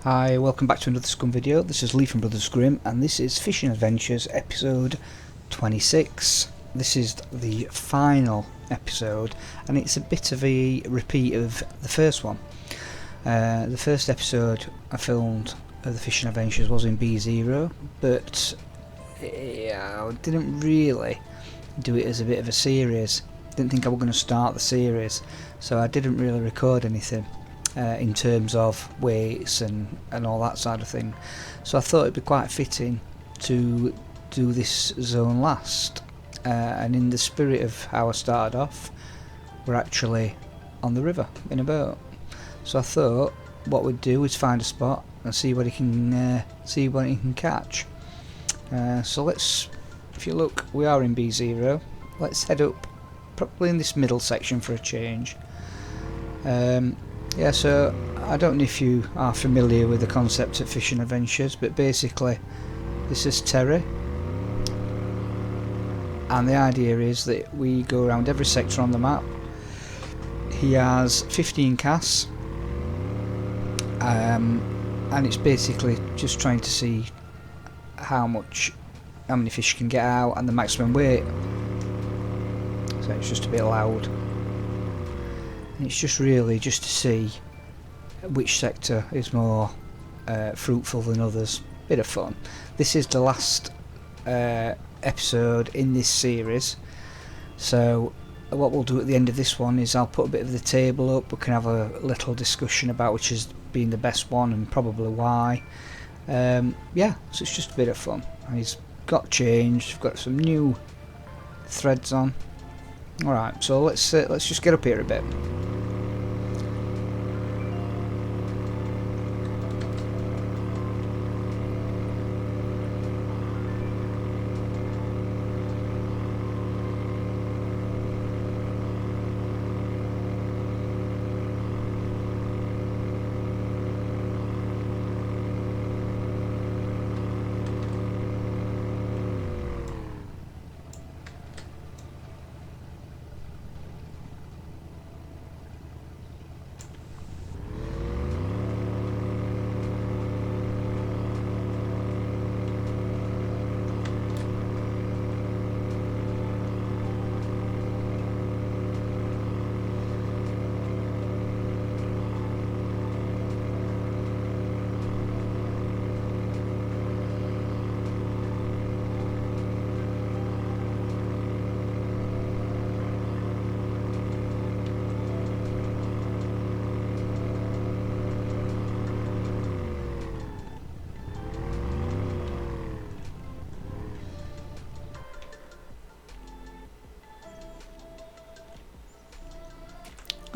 Hi, welcome back to another Scum video. This is Lee from Brothers Grimm, and this is Fishing Adventures episode 26. This is the final episode, and it's a bit of a repeat of the first one. The first episode I filmed of the Fishing Adventures was in B0, but I didn't really do it as a bit of a series. Didn't think I was going to start the series, so I didn't really record anything. In terms of weights and all that side of thing, so I thought it'd be quite fitting to do this zone last, and in the spirit of how I started off, we're actually on the river in a boat. So I thought what we'd do is find a spot and see what he can catch. So let's, if you look, we are in B0. Let's head up, probably in this middle section for a change. Yeah, so I don't know if you are familiar with the concept of Fishing Adventures, but basically this is Terry, and the idea is that we go around every sector on the map. He has 15 casts, and it's basically just trying to see how many fish can get out and the maximum weight. So it's just a bit loud. It's just really just to see which sector is more fruitful than others. Bit of fun. This is the last episode in this series, so what we'll do at the end of this one is I'll put a bit of the table up. We can have a little discussion about which has been the best one and probably why. Yeah, so it's just a bit of fun. And he's got changed. We've got some new threads on. Alright, so let's just get up here a bit.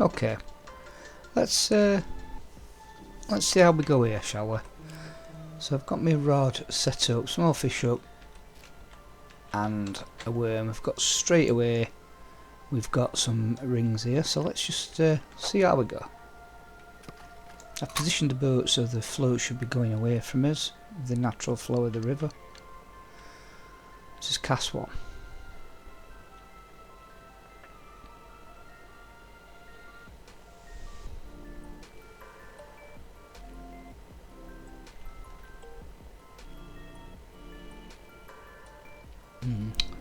Okay, let's see how we go here, shall we? So I've got my rod set up, small fish up, and a worm. I've got straight away. We've got some rings here, so let's just see how we go. I've positioned the boat so the float should be going away from us, the natural flow of the river. This is cast one.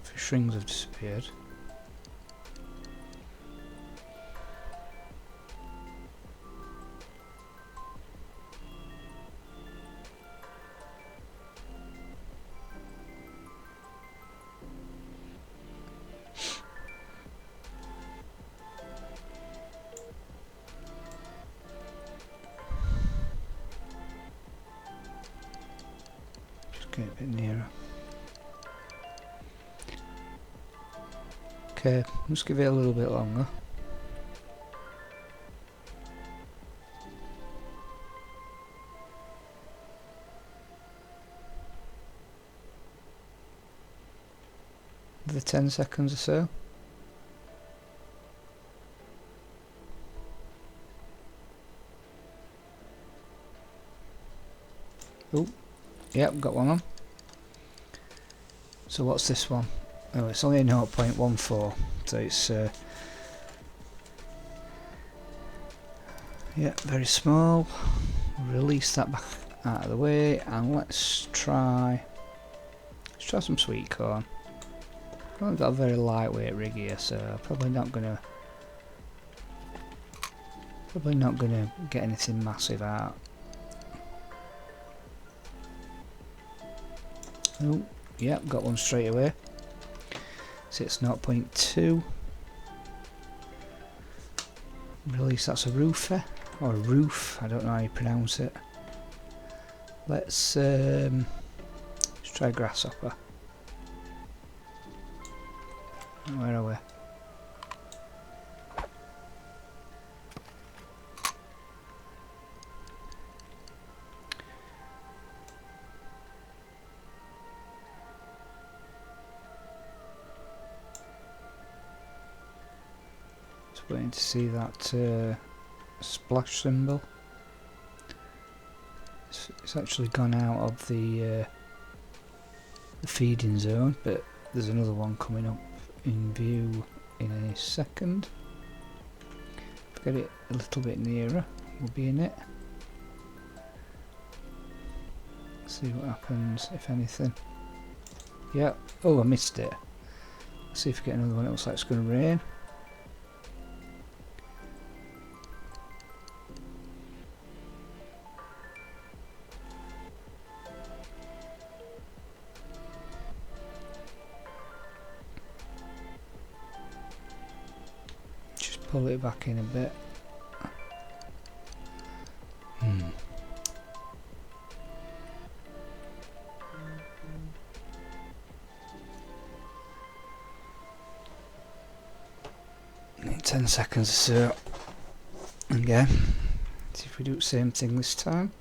Fish rings have disappeared. Just get a bit nearer. Okay, let's give it a little bit longer. Another 10 seconds or so. Oh, yep, got one on. So what's this one? Oh, it's only a 0.14, so it's yeah, very small. Release that back out of the way, and let's try some sweet corn. I've only got a very lightweight rig here, so probably not gonna get anything massive out. Oh, yep, got one straight away. So it's 0.2. Release, that's a roofer, or a roof, I don't know how you pronounce it. Let's try grasshopper. Where are we? Just waiting to see that splash symbol. It's actually gone out of the feeding zone, but there's another one coming up in view in a second. If I get it a little bit nearer, we'll be in it. See what happens, if anything. Yeah, oh, I missed it. Let's see if we get another one. It looks like it's going to rain. Pull it back in a bit. In 10 seconds or so. Again. See if we do the same thing this time.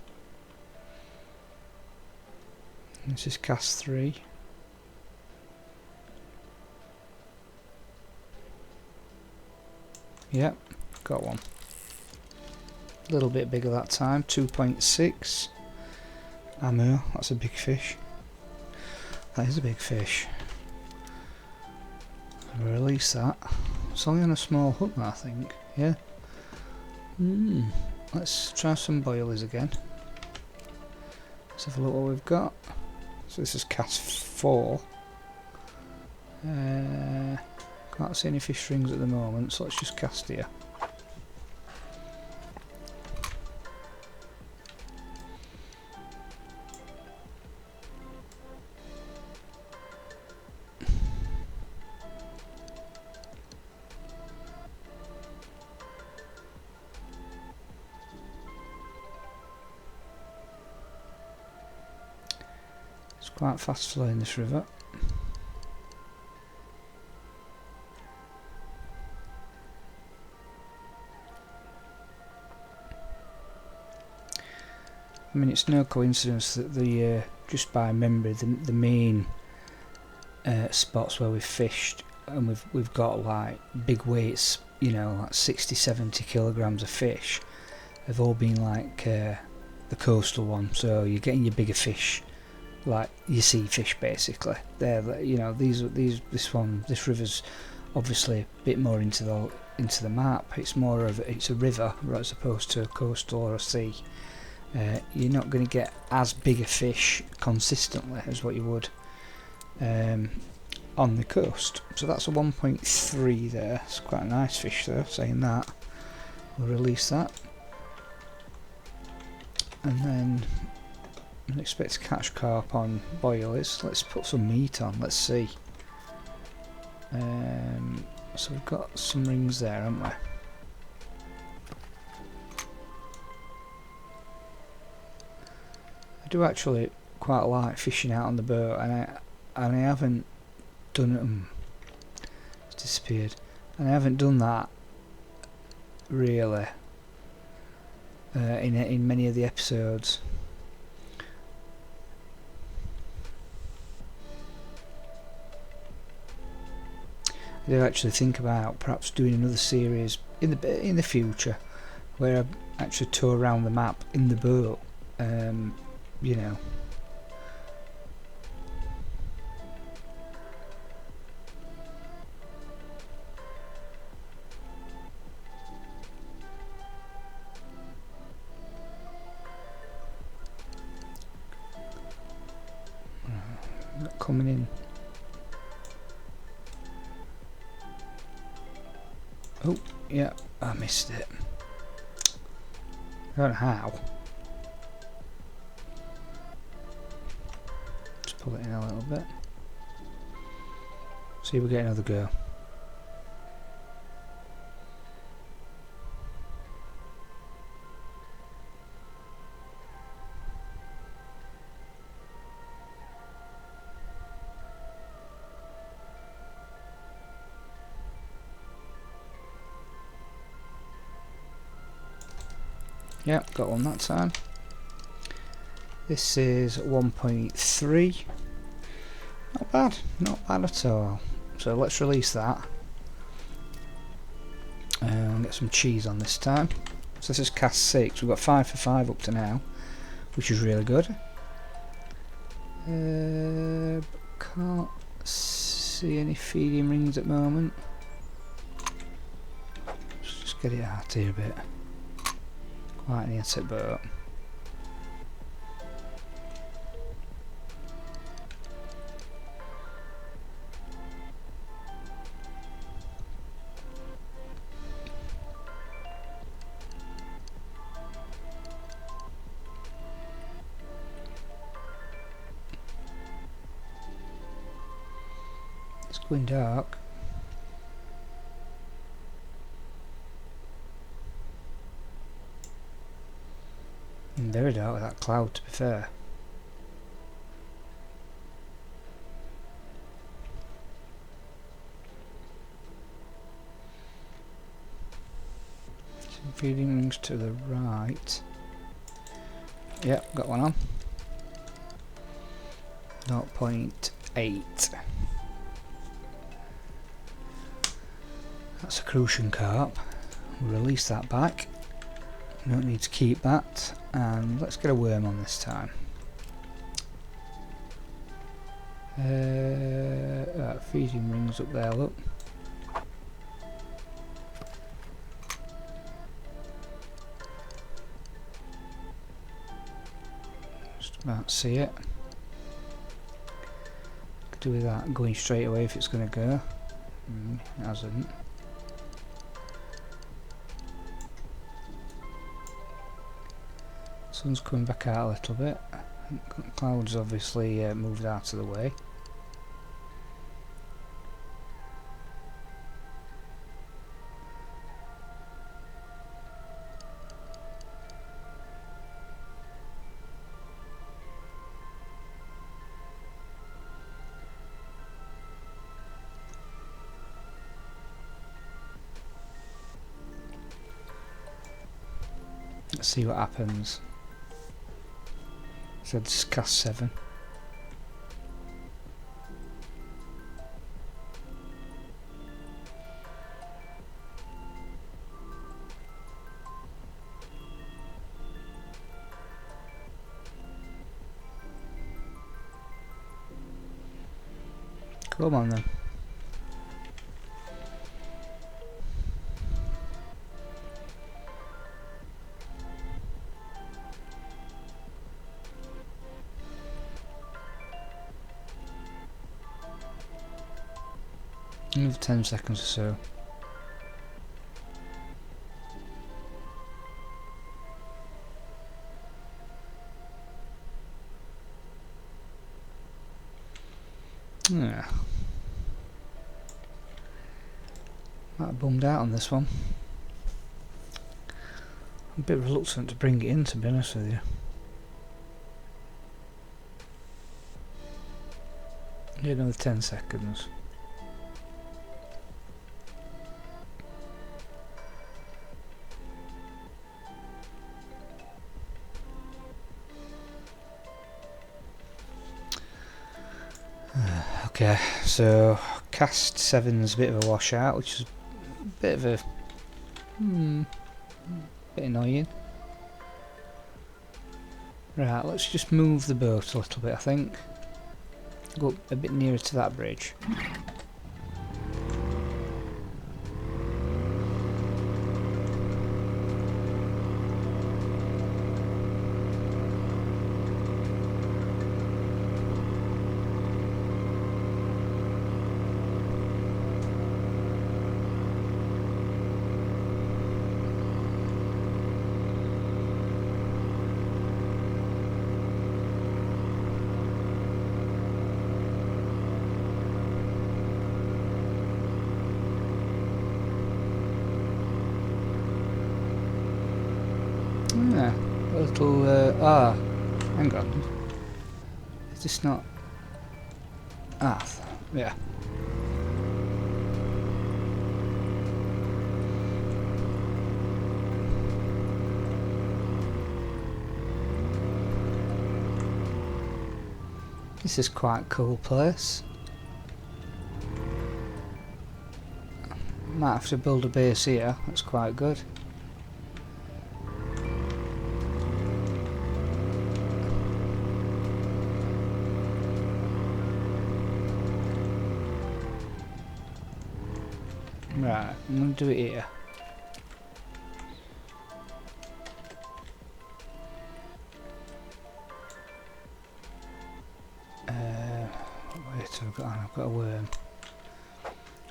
Let's just cast 3. Yep, got one. A little bit bigger that time, 2.6. Ammo, that's a big fish. That is a big fish. I'll release that. It's only on a small hook, I think. Yeah. Let's try some boilies again. Let's have a look what we've got. So this is cast 4. Can't see any fish rings at the moment, so let's just cast here. It's quite fast flowing, this river. I mean, it's no coincidence that the just by memory the main spots where we've fished and we've got like big weights, you know, like 60-70 kilograms of fish, have all been like the coastal one. So you're getting your bigger fish, like your sea fish basically. They're, you know, this river's obviously a bit more into the map. It's more of it's a river as opposed to a coastal or a sea. You're not going to get as big a fish consistently as what you would on the coast. So that's a 1.3 there. It's quite a nice fish though, saying that. We'll release that. And then I expect to catch carp on boilies. Let's put some meat on, let's see. So we've got some rings there, haven't we? I do actually quite like fishing out on the boat, and I haven't done it's disappeared, and I haven't done that really in many of the episodes. I do actually think about perhaps doing another series in the future where I actually tour around the map in the boat. You know, coming in. Oh, yeah, I missed it. I don't know how. Just pull it in a little bit. See if we get another go. Yep, got one that time. This is 1.3. Not bad at all. So let's release that. And get some cheese on this time. So this is cast 6. We've got 5 for 5 up to now, which is really good. Can't see any feeding rings at the moment. Let's just get it out here a bit. Quite near to it, but it's going dark. Very dark with that cloud, to be fair. Some feeding rings to the right. Yep, got one on. 0.8. That's a crucian carp. We'll release that back. We don't need to keep that. And let's get a worm on this time. Feeding rings up there, look. Just about see it. Could do with that going straight away if it's going to go. It hasn't. Sun's coming back out a little bit. Clouds obviously moved out of the way. Let's see what happens. So this is cast 7. Come on then. Another 10 seconds or so. Yeah. Might have bummed out on this one. I'm a bit reluctant to bring it in, to be honest with you. Need another 10 seconds. Okay, so cast 7's a bit of a washout, which is a bit of a bit annoying. Right, let's just move the boat a little bit, I think. Go a bit nearer to that bridge. a little... hang on. Is this not... Ah, yeah. This is quite a cool place. Might have to build a base here, that's quite good. Right, I'm going to do it here. Wait, I've got a worm.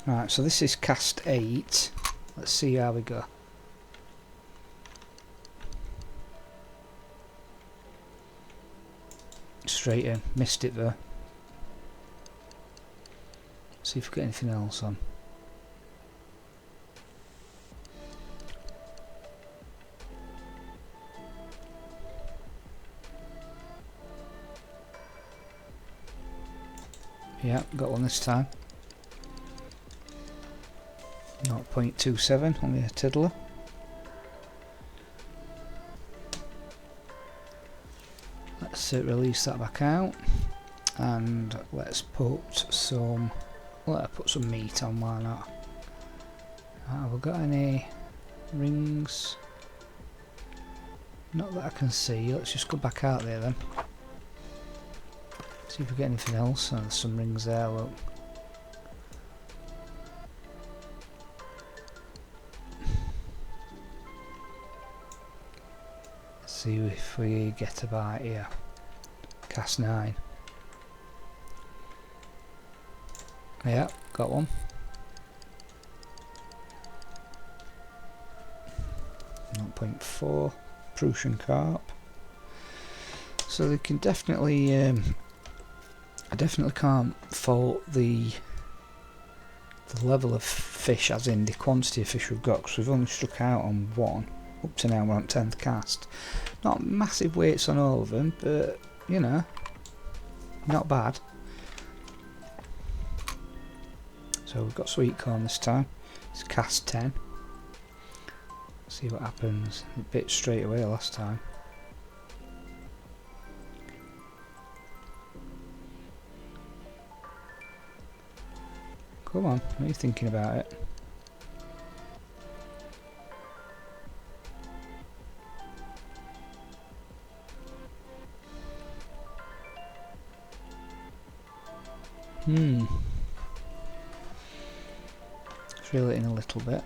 Right, so this is cast 8. Let's see how we go. Straight in. Missed it though. See if we get anything else on. Yeah, got one this time. 0.27, only a tiddler. Let's release that back out, and let's put some. Let's put some meat on. Why not? Have we got any rings? Not that I can see. Let's just go back out there then. See if we get anything else. Oh, there's some rings there. Look. See if we get a bite here. Cast 9. Yeah, got one. 0.4 Prussian carp. So they can definitely. I definitely can't fault the level of fish, as in the quantity of fish we've got, because we've only struck out on one. Up to now we're on 10th cast. Not massive weights on all of them, but you know, not bad. So we've got sweet corn this time. It's cast 10. See what happens. It bit straight away last time. Come on, what are you thinking about it? Let's reel it in a little bit.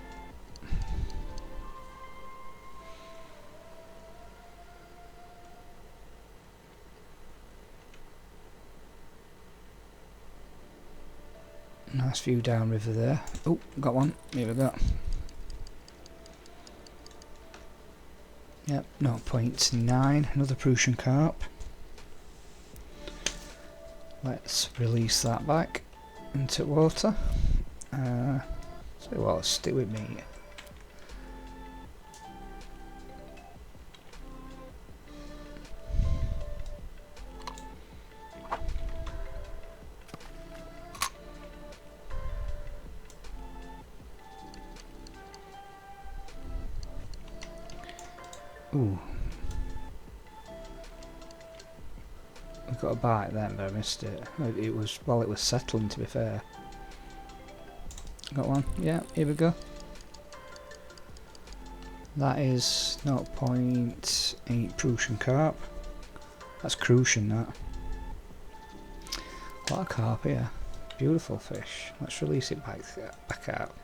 Nice view downriver there. Oh, got one. Here we go. Yep, 0.9. Another Prussian carp. Let's release that back into water. So what, stick with me. Ooh. I got a bite then, but I missed it. It was while it was settling, to be fair. Got one? Yeah, here we go. That is 0.8 Prussian carp. That's crucian, that. A lot of carp here. Beautiful fish. Let's release it back out.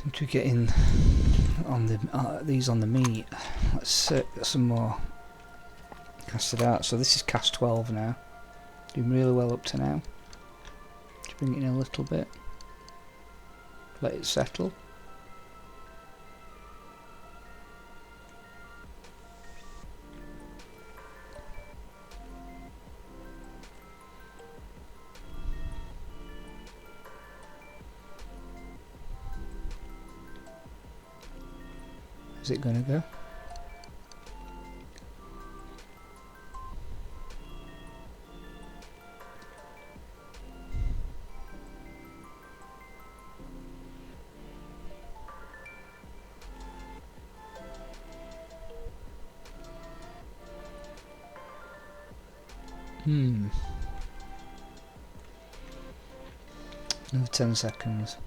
Seem to be getting on the these on the meat. Let's get some more casted out. So this is cast 12 now. Doing really well up to now. Just bring it in a little bit. Let it settle. Is it going to go? Another 10 seconds.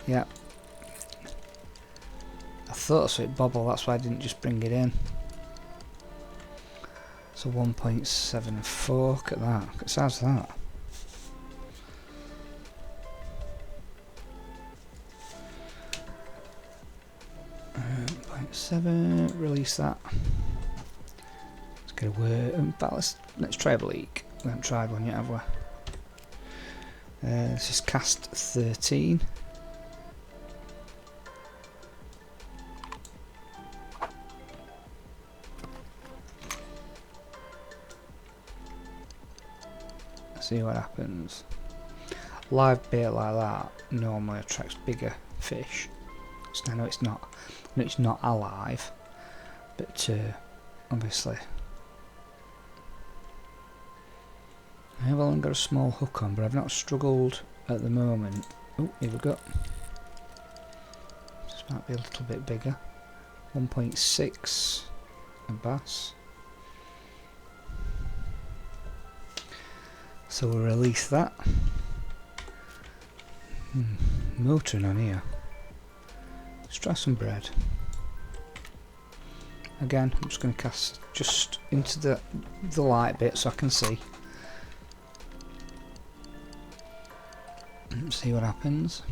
Yeah. I thought I saw it bobble, that's why I didn't just bring it in. So 1.74, look at that, look at the size of that. .7, release that. Let's get a word. But let's try a bleak. We haven't tried one yet, have we? This is cast 13. See what happens. Live bait like that normally attracts bigger fish. So I know it's not alive, but obviously I have only got a small hook on, but I've not struggled at the moment. Oh, here we go. This might be a little bit bigger. 1.6 a bass. So we'll release that. Motoring on here. Let's try some bread. Again, I'm just going to cast just into the light bit so I can see. See what happens.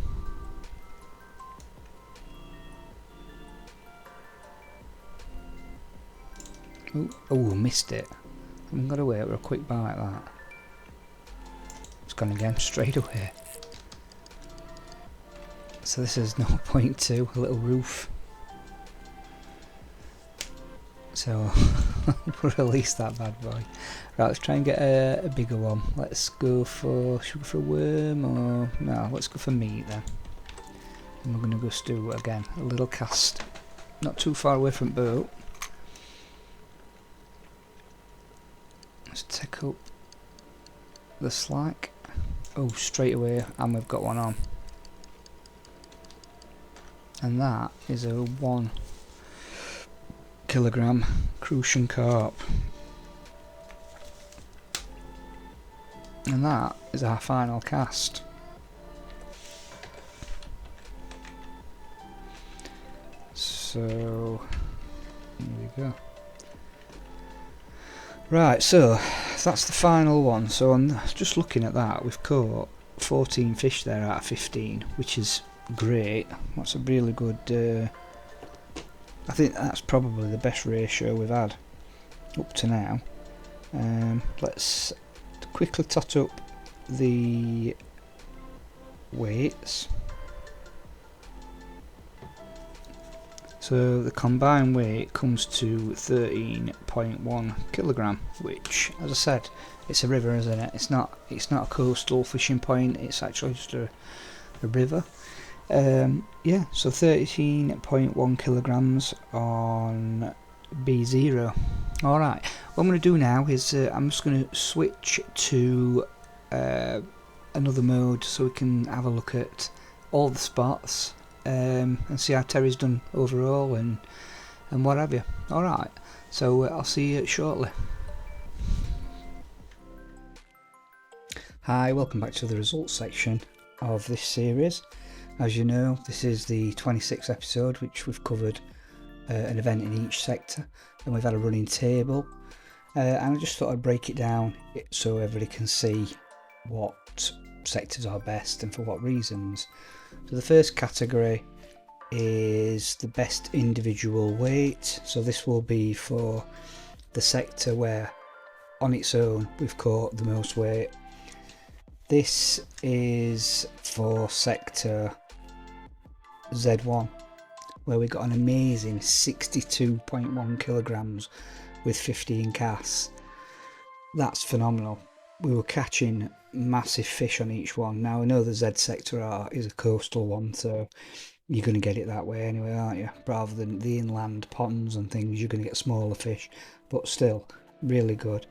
Oh, missed it. I'm going to wait for a quick bite like that. It's gone again, straight away. So this is 0.2, a little roof. So we'll release that bad boy. Right, let's try and get a bigger one. Let's go for, should we go for a worm or, no, let's go for meat then. And we're going to go do again, a little cast. Not too far away from boat. Let's take up the slack. Oh, straight away, and we've got one on. And that is a 1 kilogram crucian carp. And that is our final cast. So, here we go. Right, so that's the final one. So I'm just looking at that, we've caught 14 fish there out of 15, which is great. That's a really good, I think that's probably the best ratio we've had up to now. Let's quickly tot up the weights. So the combined weight comes to 13.1 kilogram, which, as I said, it's a river, isn't it? It's not a coastal fishing point. It's actually just a river. Yeah, so 13.1 kilograms on B0. Alright, what I'm going to do now is I'm just going to switch to another mode so we can have a look at all the spots and see how Terry's done overall and what have you. Alright, so I'll see you shortly. Hi, welcome back to the results section of this series. As you know, this is the 26th episode, which we've covered an event in each sector, and we've had a running table, and I just thought I'd break it down so everybody can see what sectors are best and for what reasons. So the first category is the best individual weight, so this will be for the sector where on its own we've caught the most weight. This is for sector Z1, where we got an amazing 62.1 kilograms with 15 casts. That's phenomenal. We were catching massive fish on each one. Now I know the Z sector is a coastal one, so you're going to get it that way anyway, aren't you? Rather than the inland ponds and things, you're going to get smaller fish, but still really good.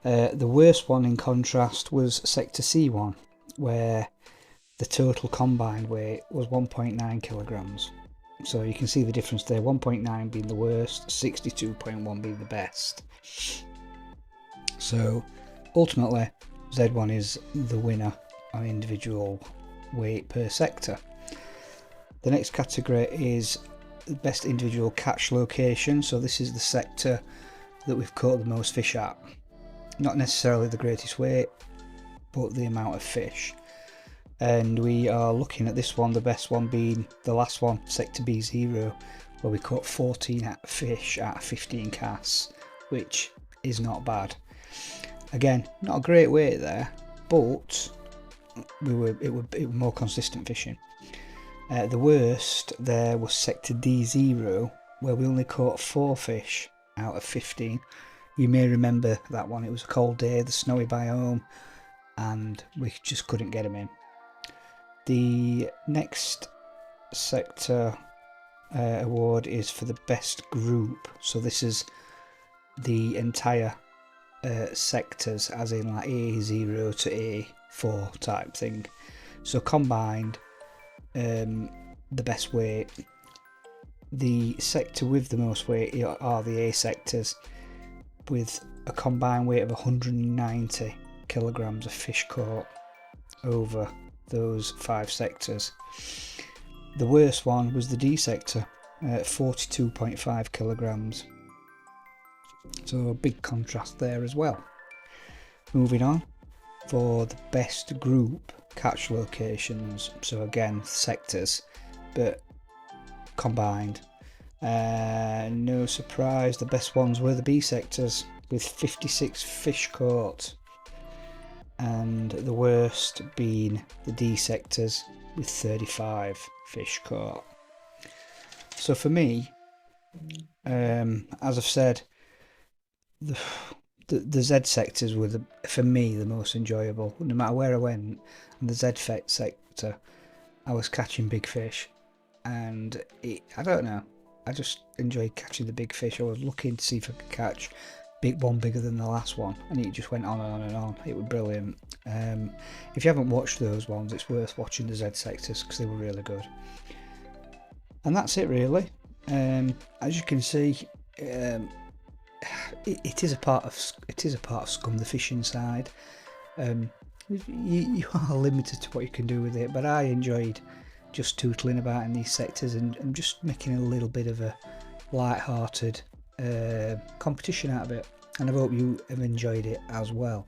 The worst one in contrast was sector C1, where the total combined weight was 1.9 kilograms. So you can see the difference there, 1.9 being the worst, 62.1 being the best. So ultimately Z1 is the winner on individual weight per sector. The next category is the best individual catch location. So this is the sector that we've caught the most fish at. Not necessarily the greatest weight, but the amount of fish. And we are looking at this one, the best one being the last one, sector B0, where we caught 14 fish at 15 casts, which is not bad. Again, not a great weight there, but it were more consistent fishing. The worst there was sector D0, where we only caught 4 fish out of 15. You may remember that one. It was a cold day, the snowy biome, and we just couldn't get them in. The next sector award is for the best group. So this is the entire sectors, as in like A0 to A4 type thing. So combined, the best weight. The sector with the most weight are the A sectors, with a combined weight of 190 kilograms of fish caught over those 5 sectors. The worst one was the D sector at 42.5 kilograms. So a big contrast there as well. Moving on, for the best group catch locations, so again sectors but combined, no surprise, the best ones were the B sectors with 56 fish caught, and the worst being the D sectors with 35 fish caught. So for me, as I've said, the Z sectors were for me the most enjoyable. No matter where I went, and the Z sector, I was catching big fish, and I don't know, I just enjoyed catching the big fish. I was looking to see if I could catch one bigger than the last one, and it just went on and on and on. It was brilliant. If you haven't watched those ones, it's worth watching the Z sectors because they were really good. And that's it really. As you can see, it is a part of Scum, the fishing side. You are limited to what you can do with it, but I enjoyed just tootling about in these sectors and just making a little bit of a light-hearted competition out of it, and I hope you have enjoyed it as well.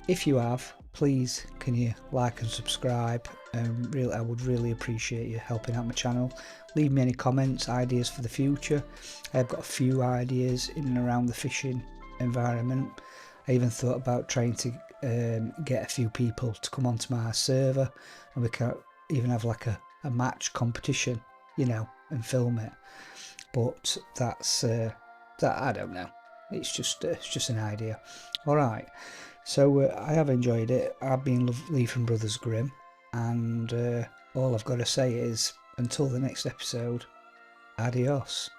If you have, please can you like and subscribe. I would really appreciate you helping out my channel. Leave me any comments, ideas for the future. I've got a few ideas in and around the fishing environment. I even thought about trying to get a few people to come onto my server, and we can even have like a match competition, you know, and film it. But that's that I don't know. It's just an idea. All right. So I have enjoyed it. I've been Lee from Brothers Grimm, and all I've got to say is until the next episode, adios.